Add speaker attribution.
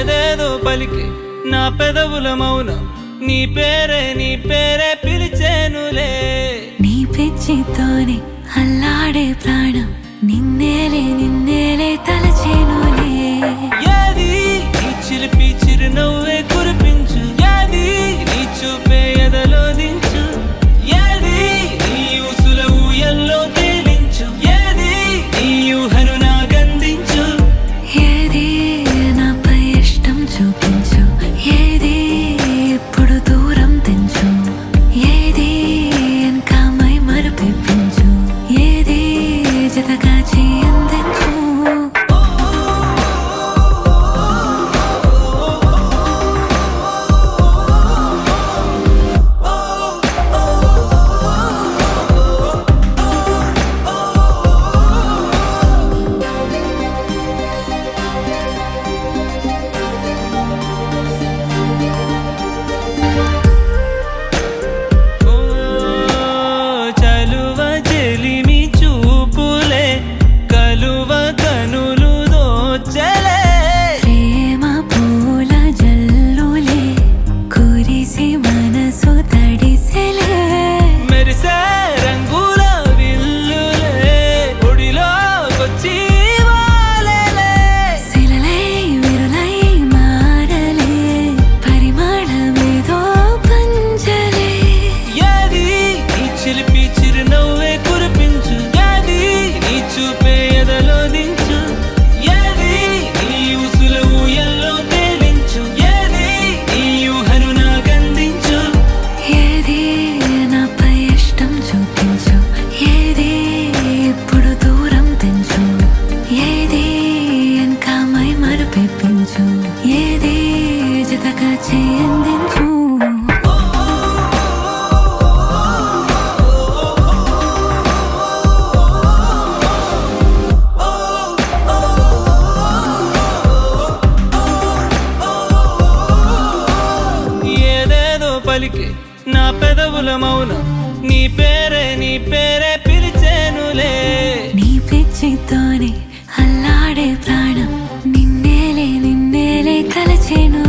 Speaker 1: ఏదేదో పలికి నా పెదవుల మౌనం నీ పేరే పిలిచేనులే.
Speaker 2: నీ పిచ్చితోనే అల్లాడే ప్రాణం నిన్నేలే తలచేనులే.
Speaker 1: ఏది నీ చిలిపి చిరునవ్వే కురిపించు, ఏది నీ చూపే ఎదలో దించు, ఏది నీ ఊసుల ఊయల్లో తేలించు, ఏది నీ ఊహను నాగందించు.
Speaker 2: ఏది నాపై ఇష్టం చూపించు, ఏది ఇప్పుడు దూరం తెంచు, ఏది ఇంకా మై మరపించు, ఏది జతగా చేయందించు.
Speaker 1: చలువ చెలిమి చూపులే కలువ కనులు దోచలే.
Speaker 2: ప్రేమ పూల జల్లులే కురిసి మనసు తడిసెలే.
Speaker 1: మెరిసే రంగుల విల్లులే ఒడిలోకొచ్చి వాలేలే.
Speaker 2: శిలలై విరులై మారలే పరిమళమేదో పంచలే.
Speaker 1: ఏది నీ చిలిపి చిరునవ్వే కురిపించు, ఏది నీ చూపే ఎదలో దించు, ఏది నీ ఊసుల ఊయల్లో తేలించు, ఏది నీ ఊహను నాగందించు.
Speaker 2: ఏది నాపై ఇష్టం చూపించు, ఏది ఇప్పుడు దూరం తెంచు, ఏది ఇంకా మై మరపించు, ఏది జతగా చేయందించు.
Speaker 1: ఏదేదో పలికి నా పెదవుల మౌనం నీ పేరే పిలిచేనులే.
Speaker 2: నీ పిచ్చితోనే అల్లాడే ప్రాణం నిన్నేలే తలచేను.